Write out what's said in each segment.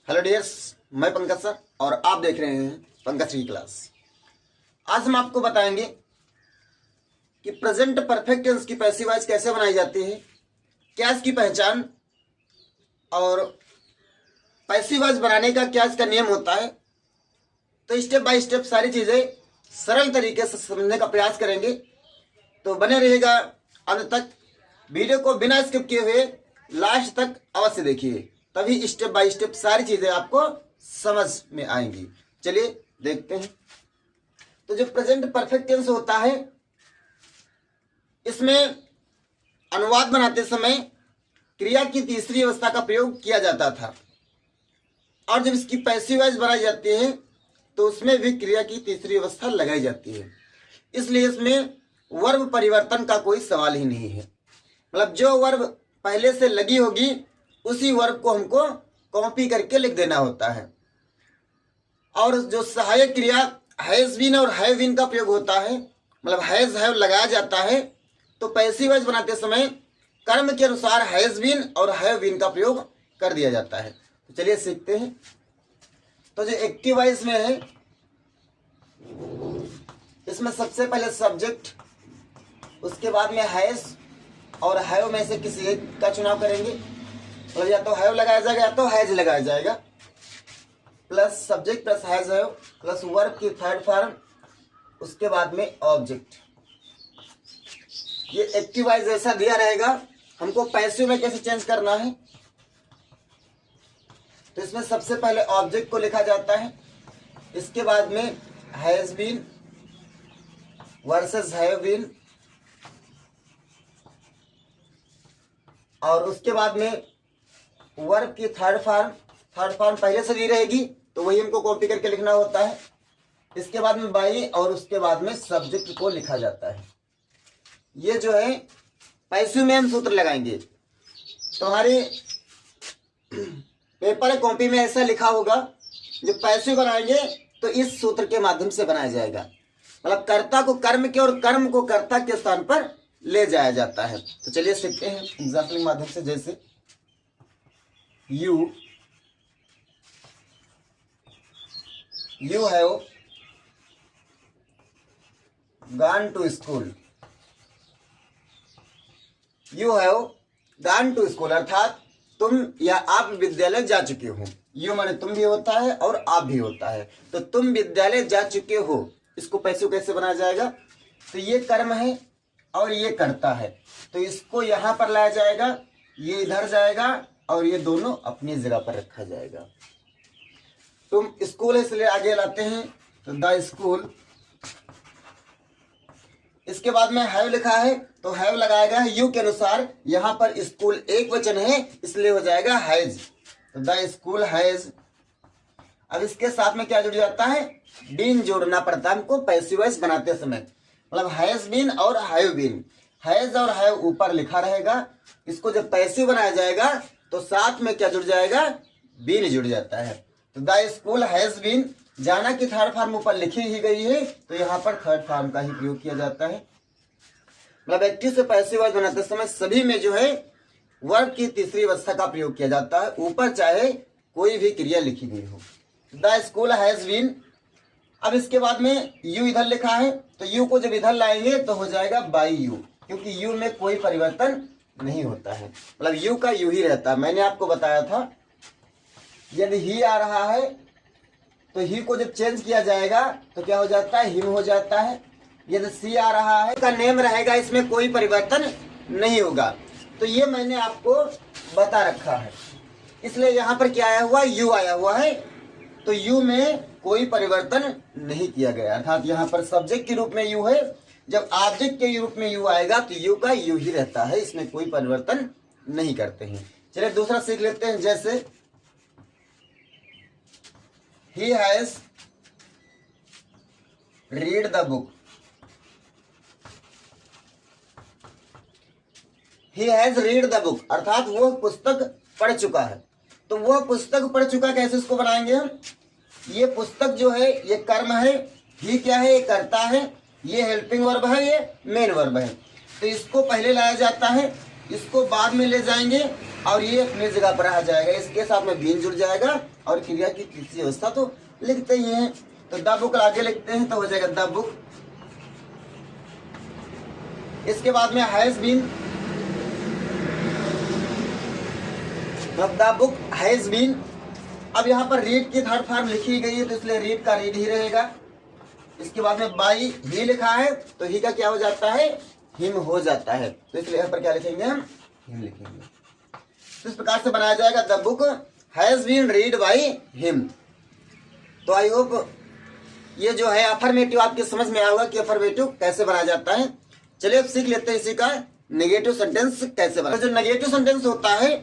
Hello dears, मैं Pankaj sir और आप देख रहे हैं पंकज की क्लास। आज हम आपको बताएंगे कि प्रेजेंट परफेक्ट टेंस की पैसिव वॉइस कैसे बनाई जाती है, क्या इसकी पहचान और पैसिव वॉइस बनाने का क्या इसका नियम होता है। तो स्टेप बाय स्टेप सारी चीज़ें सरल तरीके से समझने का प्रयास करेंगे। तो बने रहिएगा अंत तक। वीडियो को बिना स्किप किए हुए लास्ट तक अवश्य देखिए, तभी स्टेप बाय स्टेप सारी चीजें आपको समझ में आएंगी। चलिए देखते हैं। तो जो प्रेजेंट परफेक्ट टेंस होता है, इसमें अनुवाद बनाते समय क्रिया की तीसरी अवस्था का प्रयोग किया जाता था, और जब इसकी पैसिव वॉइस बनाई जाती है तो उसमें भी क्रिया की तीसरी अवस्था लगाई जाती है। इसलिए इसमें वर्ब परिवर्तन का कोई सवाल ही नहीं है। मतलब जो वर्ब पहले से लगी होगी उसी वर्ब को हमको कॉपी करके लिख देना होता है। और जो सहायक क्रिया हैज बीन और हैव बीन का प्रयोग होता है, मतलब हैज हैव लगाया जाता है, तो पैसिव वॉइस बनाते समय कर्म के अनुसार हैज बीन और हैव बीन का प्रयोग कर दिया जाता है। तो चलिए सीखते हैं। तो जो एक्टिव वॉइस में है, इसमें सबसे पहले सब्जेक्ट, उसके बाद में हैज और हैव में से किसी एक का चुनाव करेंगे। मतलब या तो हैव लगाया जाएगा या तो हैज लगाया जाएगा, plus subject plus has have plus verb की थर्ड फॉर्म, उसके बाद में ऑब्जेक्ट। ये एक्टिव वॉइस ऐसा दिया रहेगा। हमको पैसिव में कैसे चेंज करना है, तो इसमें सबसे पहले ऑब्जेक्ट को लिखा जाता है, इसके बाद में has been versus have been, और उसके बाद में वर्ब की थर्ड फॉर्म पहले से दी रहेगी तो वही हमको कॉपी करके लिखना होता है। इसके बाद में बाई और उसके बाद में सब्जेक्ट को लिखा जाता है। ये जो है पैसिव में हम सूत्र लगाएंगे। तुम्हारे पेपर कॉपी में ऐसा लिखा होगा, जो पैसिव बनाएंगे तो इस सूत्र के माध्यम से बनाया जाएगा। मतलब कर्ता को कर्म के और कर्म को कर्ता के स्थान पर ले जाया जाता है। तो चलिए सीखते हैं एग्जाम्पल के माध्यम से। जैसे you have gone to school. You have gone to school अर्थात तुम या आप विद्यालय जा चुके हो। यू माने तुम भी होता है और आप भी होता है, तो तुम विद्यालय जा चुके हो। इसको पैसिव कैसे बनाया जाएगा, तो ये कर्म है और ये कर्ता है, तो इसको यहां पर लाया जाएगा, ये इधर जाएगा और ये दोनों अपनी जगह पर रखा जाएगा। तुम स्कूल इसलिए आगे लाते हैं, तो द स्कूल। इसके बाद में हैव लिखा है तो हैव लगाएगा यू के अनुसार। यहां पर स्कूल एक वचन है इसलिए हो जाएगा हैज, तो द स्कूल हैज। अब इसके साथ में क्या जुड़ जाता है, बीन जोड़ना पड़ता है हमको पैसिव वॉइस बनाते समय। मतलब हैज बीन और हैव बीन, हैज और हैव ऊपर लिखा रहेगा। इसको जब पैसिव बनाया जाएगा तो साथ में क्या जुड़ जाएगा, बीन जुड़ जाता है। तो द स्कूल हैज बीन, जाना की थर्ड फॉर्म ऊपर लिखी ही गई है तो यहाँ पर थर्ड फॉर्म का ही प्रयोग किया जाता है। मतलब एक्टिव से पैसिव वॉइस बनाते समय सभी में जो है वर्ब की तीसरी अवस्था का प्रयोग किया जाता है, ऊपर चाहे कोई भी क्रिया लिखी गई हो। The school has been. अब इसके बाद में यू इधर लिखा है, तो यू को जब इधर लाएंगे तो हो जाएगा बाई यू, क्योंकि यू में कोई परिवर्तन नहीं होता है। मतलब यू का यू ही रहता है। मैंने आपको बताया था यदि ही आ रहा है तो ही को जब चेंज किया जाएगा तो क्या हो जाता है, हिम हो जाता है। यदि सी आ रहा है का नेम रहेगा, इसमें कोई परिवर्तन नहीं होगा। तो ये मैंने आपको बता रखा है, इसलिए यहाँ पर क्या आया हुआ, यू आया हुआ है, तो यू में कोई परिवर्तन नहीं किया गया। अर्थात यहाँ पर सब्जेक्ट के रूप में यू है, जब ऑब्जेक्ट के रूप में यू आएगा तो यू का यू ही रहता है, इसमें कोई परिवर्तन नहीं करते हैं। चलिए दूसरा सीख लेते हैं। जैसे he has read the book. He has read the book अर्थात वह पुस्तक पढ़ चुका है। तो वह पुस्तक पढ़ चुका, कैसे इसको बनाएंगे हम, ये पुस्तक जो है ये कर्म है, ही क्या है, ये कर्ता है, ये हेल्पिंग वर्ब है, ये मेन वर्ब है। तो इसको पहले लाया जाता है इसको बाद में ले जाएंगे और ये अपनी जगह पर आ जाएगा, इसके साथ में बीन जुड़ जाएगा और क्रिया की तीसरी अवस्था तो लिखते ही हैं। तो द बुक आगे लिखते हैं तो हो जाएगा द बुक। इसके बाद में has been, the book has been. अब यहाँ पर रीड की थर्ड फॉर्म लिखी गई है तो इसलिए रीड का रीड ही रहेगा। इसके बाद में बाई ही लिखा है तो ही का क्या हो जाता है, हिम हो जाता है, तो इसलिए यहाँ पर क्या लिखेंगे हम, हिम लिखेंगे। तो इस प्रकार से बनाया जाएगा the book has been read by him. तो आई होप ये जो है अफर्मेटिव आपके समझ में आया होगा कि अफर्मेटिव कैसे बनाया जाता है। चलिए अब सीख लेते हैं इसी का नेगेटिव सेंटेंस कैसे बनाया। तो जो नेगेटिव सेंटेंस होता है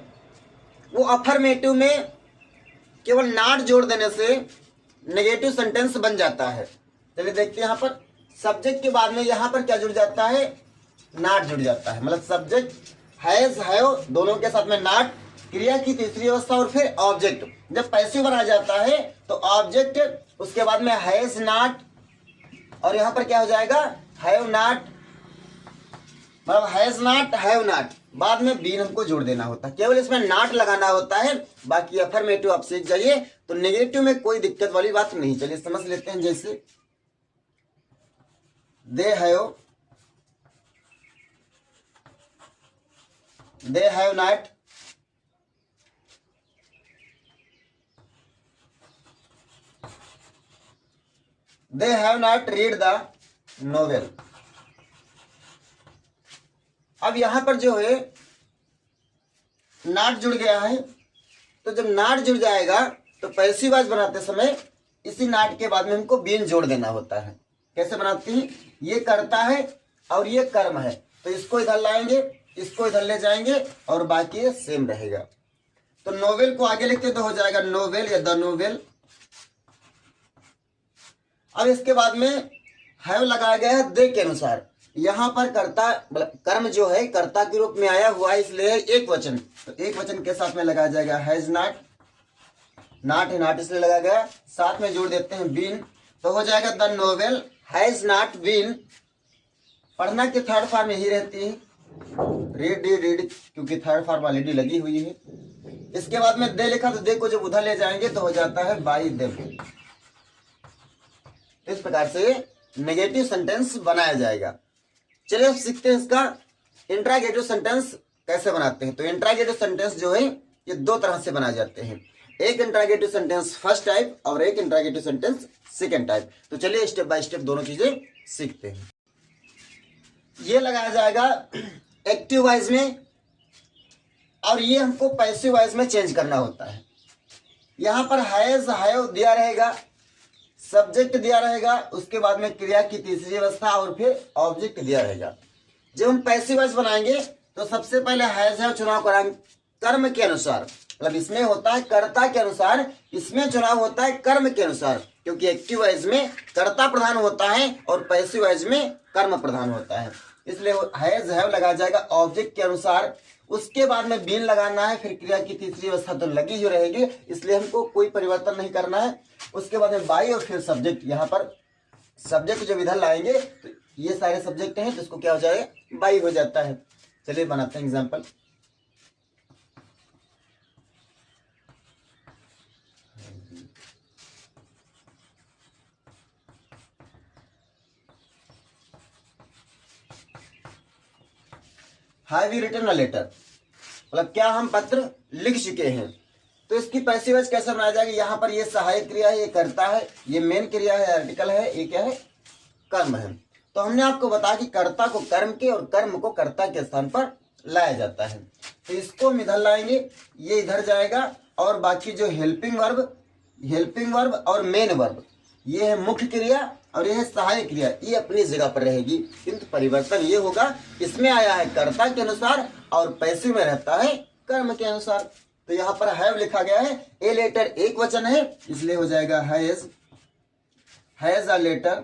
वो अफर्मेटिव में केवल नॉट जोड़ देने से नेगेटिव सेंटेंस बन जाता है। चलिए देखते हैं यहाँ पर सब्जेक्ट के बाद में यहाँ पर क्या जुड़ जाता है, नॉट जुड़ जाता है। मतलब सब्जेक्ट हैज हैव दोनों के साथ में नॉट, क्रिया की तीसरी अवस्था और फिर ऑब्जेक्ट। जब पैसिव बना जाता है तो ऑब्जेक्ट, उसके बाद में हैज नॉट और यहाँ पर क्या हो जाएगा, हैव नॉट। मतलब हैज नॉट हैव नॉट, बाद में बीन हमको जोड़ देना होता है, केवल इसमें नॉट लगाना होता है। बाकी अफर्मेटिव आप सीख जाइए तो नेगेटिव में कोई दिक्कत वाली बात नहीं। चलिए समझ लेते हैं। जैसे they have not, they have not read the novel. अब यहां पर जो है नॉट जुड़ गया है, तो जब नॉट जुड़ जाएगा तो पैसिव वॉइस बनाते समय इसी नॉट के बाद में हमको बीन जोड़ देना होता है। कैसे बनाते हैं, ये करता है और ये कर्म है, तो इसको इधर लाएंगे, इसको इधर ले जाएंगे और बाकी सेम रहेगा। तो नोवेल को आगे लिखते तो हो जाएगा नोवेल या द नोवेल। अब इसके बाद में हैव लगाया गया है दे के अनुसार। यहां पर कर्ता कर्म जो है कर्ता के रूप में आया हुआ है, इसलिए एक वचन, तो एक वचन के साथ में लगाया जाएगा हैज नॉट। नॉट है, नॉट इसलिए लगाया गया, साथ में जोड़ देते हैं बीन, तो हो जाएगा the novel has not been. पढ़ना की थर्ड फॉर्म यही रहती है, रीड रीड, क्योंकि थर्ड फॉर्म ऑलरेडी लगी हुई है। इसके बाद में दे लिखा तो दे को जब उधर ले जाएंगे तो हो जाता है बाई देम। इस प्रकार से नेगेटिव सेंटेंस बनाया जाएगा। चलिए अब सीखते हैं इसका इंट्रागेटिव सेंटेंस कैसे बनाते हैं। तो इंट्रागेटिव सेंटेंस जो है ये दो तरह से बनाए जाते हैं, एक इंट्रागेटिव सेंटेंस फर्स्ट टाइप और एक इंट्रागेटिव सेंटेंस सेकंड टाइप। तो चलिए स्टेप बाय स्टेप दोनों चीजें सीखते हैं। ये लगाया जाएगा एक्टिव वॉइस में और ये हमको पैसिव वॉइस में चेंज करना होता है। यहां पर हैज हैव दिया रहेगा, सब्जेक्ट दिया रहेगा, उसके बाद में क्रिया की तीसरी अवस्था और फिर ऑब्जेक्ट दिया रहेगा। जब हम पैसिव वॉइस बनाएंगे तो सबसे पहले हैज हैव चुनाव कराएंगे कर्म के अनुसार। मतलब इसमें होता है कर्ता के अनुसार, इसमें चुनाव होता है कर्म के अनुसार, क्योंकि एक्टिव वॉइस में कर्ता प्रधान होता है और पैसिव वॉइस में कर्म प्रधान होता है। इसलिए हैज हैव लगाया जाएगा ऑब्जेक्ट के अनुसार। उसके बाद में बीन लगाना है, फिर क्रिया की तीसरी अवस्था तो लगी ही रहेगी, इसलिए हमको कोई परिवर्तन नहीं करना है। उसके बाद में बाई और फिर सब्जेक्ट। यहाँ पर सब्जेक्ट जब इधर लाएंगे तो ये सारे सब्जेक्ट हैं तो इसको क्या हो जाएगा, बाई हो जाता है। चलिए बनाते हैं example. Have you written a letter, मतलब क्या हम पत्र लिख चुके हैं। तो इसकी पैसिव वॉइस कैसे बनाया जाएगा, यहाँ पर ये सहायक क्रिया है, ये कर्ता है, ये मेन क्रिया है, आर्टिकल है, ये क्या है, कर्म है। तो हमने आपको बताया कि कर्ता को कर्म के और कर्म को कर्ता के स्थान पर लाया जाता है। तो इसको हम इधर लाएंगे, ये इधर जाएगा और बाकी जो हेल्पिंग वर्ब और मेन वर्ब, ये है मुख्य क्रिया और ये है सहायक क्रिया, ये अपनी जगह पर रहेगी। किंतु परिवर्तन ये होगा, इसमें आया है कर्ता के अनुसार और पैसिव में रहता है कर्म के अनुसार। तो यहाँ पर हैव लिखा गया है, ए लेटर एक वचन है इसलिए हो जाएगा हैज अ लेटर।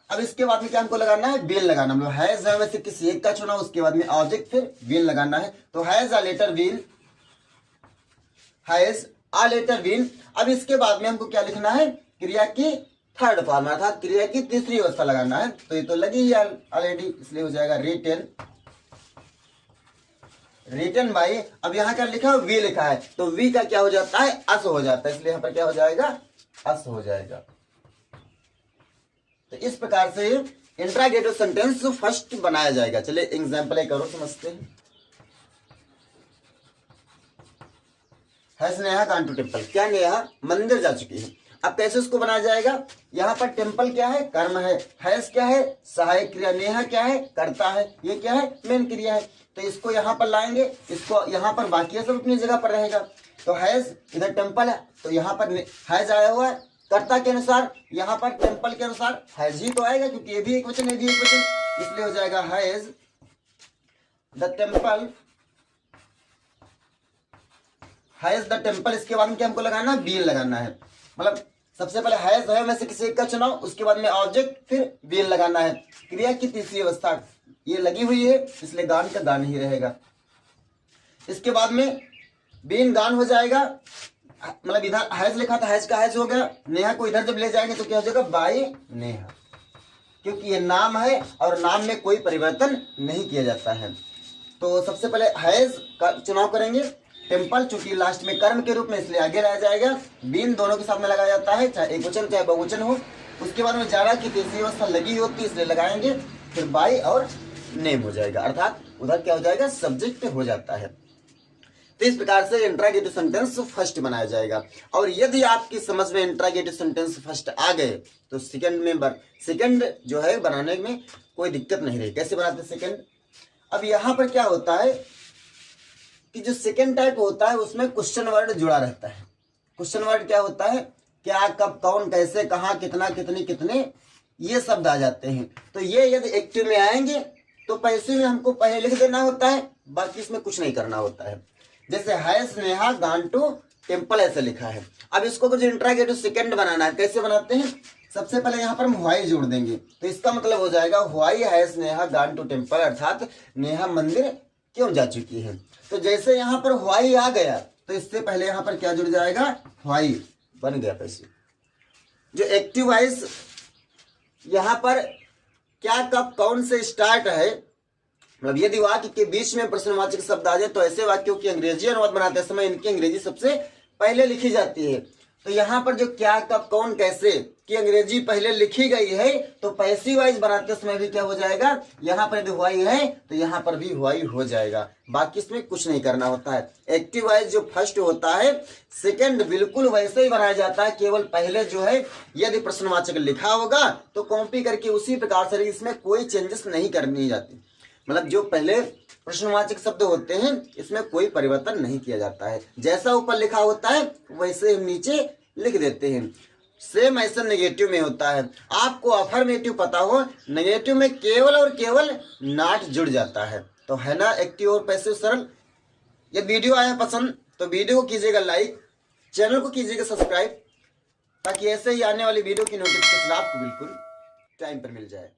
अब इसके बाद में क्या हमको लगाना है, बीन लगाना। मतलब हैज में से किसी एक का चुना, उसके बाद में ऑब्जेक्ट फिर बीन लगाना है। तो has a letter been, has a letter been. अब इसके बाद में हमको क्या लिखना है, क्रिया की थर्ड फॉर्म अर्थात क्रिया की तीसरी अवस्था लगाना है, तो ये तो लगी ही ऑलरेडी, इसलिए हो जाएगा रिटेन। रिटन बाई, अब यहाँ क्या लिखा है, वी लिखा है, तो वी का क्या हो जाता है, अस हो जाता है, इसलिए यहाँ पर क्या हो जाएगा, अस हो जाएगा। तो इस प्रकार से इंट्रागेटिव सेंटेंस फर्स्ट बनाया जाएगा। चलिए एग्जाम्पल एक और समझते हैं। है नेहा गॉन टू टेम्पल, क्या नेहा मंदिर जा चुकी है। अब कैसे उसको बनाया जाएगा, यहाँ पर टेम्पल क्या है, कर्म है, हैज क्या है, सहायक क्रिया, नेहा क्या है, करता है, ये क्या है, मेन क्रिया है। तो इसको यहाँ पर लाएंगे, इसको यहाँ पर, बाकी सब अपनी जगह पर रहेगा। तो हैज इधर टेम्पल है, तो यहाँ पर हैज आया हुआ है, कर्ता के अनुसार, यहाँ पर टेम्पल के अनुसार हैज ही तो आएगा, क्योंकि ये भी एक वचन, ये भी एक वचन, इसलिए हो जाएगा has the temple, has the temple. इसके बाद में क्या हमको लगाना, बीन लगाना है, मतलब सबसे पहले हैज है में से किसी एक का चुनाव, उसके बाद में ऑब्जेक्ट, फिर बीन लगाना है। क्रिया की तीसरी अवस्था ये लगी हुई है, इसलिए गान का गान ही रहेगा। इसके बाद में बीन गान हो जाएगा, मतलब इधर हैज लिखा था, हैज का हैज हो गया। नेहा को इधर जब ले जाएंगे तो क्या हो जाएगा, बाय नेहा, क्योंकि ये नाम है और नाम में कोई परिवर्तन नहीं किया जाता है। तो सबसे पहले हैज का चुनाव करेंगे, टेम्पल चूंकि लास्ट में कर्म के रूप में, इसलिए आगे लाया जाएगा। बीन दोनों के साथ में लगाया जाता है, चाहे एक वचन चाहे बहुवचन हो। उसके बाद में जारा की तीसरी अवस्था लगी होती है, इसलिए लगाएंगे, फिर बाई और नेम हो जाएगा, अर्थात उधर क्या हो जाएगा, सब्जेक्ट हो जाता है। तो इस प्रकार से इंट्रागेटिव सेंटेंस फर्स्ट बनाया जाएगा। और यदि आपकी समझ में इंट्रागेटिव सेंटेंस फर्स्ट आ गए तो सेकंड जो है बनाने में कोई दिक्कत नहीं रही। कैसे बनाते सेकंड, अब यहाँ पर क्या होता है कि जो सेकंड टाइप होता है उसमें क्वेश्चन वर्ड जुड़ा रहता है। क्वेश्चन वर्ड क्या होता है, क्या, कब, कौन, कैसे, कहाँ, कितना, कितनी, कितने, ये शब्द आ जाते हैं। तो ये यदि एक्टिव में आएंगे तो पैसे में हमको पहले लिख देना होता है, बाकी इसमें कुछ नहीं करना होता है। जैसे has Neha gone to temple ऐसे लिखा है। अब इसको कुछ इंट्रागेटिव सेकंड बनाना है, कैसे बनाते हैं, सबसे पहले यहाँ पर हम व्हाई जोड़ देंगे, तो इसका मतलब हो जाएगा why has Neha gone to temple, अर्थात नेहा मंदिर क्यों जा चुकी है। तो जैसे यहाँ पर व्हाई आ गया तो इससे पहले यहाँ पर क्या जुड़ जाएगा, व्हाई बन गया पैसे। जो एक्टिव वॉइस यहाँ पर क्या, कब, कौन से स्टार्ट है, मतलब यदि वाक्य के बीच में प्रश्नवाचक शब्द आ जाए तो ऐसे वाक्यों की अंग्रेजी अनुवाद बनाते समय इनकी अंग्रेजी सबसे पहले लिखी जाती है। तो यहाँ पर जो क्या, कब, कौन, कैसे की अंग्रेजी पहले लिखी गई है, तो पैसिव वॉइस बनाते समय भी क्या हो जाएगा, यहाँ पर यदि व्हाई है तो यहाँ पर भी व्हाई हो जाएगा, बाकी इसमें कुछ नहीं करना होता है। एक्टिव वॉइस जो फर्स्ट होता है, सेकंड बिल्कुल वैसे ही बनाया जाता है, केवल पहले जो है यदि प्रश्नवाचक लिखा होगा तो कॉपी करके उसी प्रकार से, इसमें कोई चेंजेस नहीं करनी जाती, मतलब जो पहले प्रश्नवाचक शब्द होते हैं इसमें कोई परिवर्तन नहीं किया जाता है, जैसा ऊपर लिखा होता है वैसे हम नीचे लिख देते हैं। सेम ऐसा नेगेटिव में होता है। आपको अफर्मेटिव पता हो, नेगेटिव में केवल और केवल नॉट जुड़ जाता है। तो है ना एक्टिव और पैसिव सरल। ये वीडियो आया पसंद तो वीडियो को कीजिएगा लाइक, चैनल को कीजिएगा सब्सक्राइब, ताकि ऐसे ही आने वाली वीडियो की नोटिफिकेशन आपको बिल्कुल टाइम पर मिल जाए।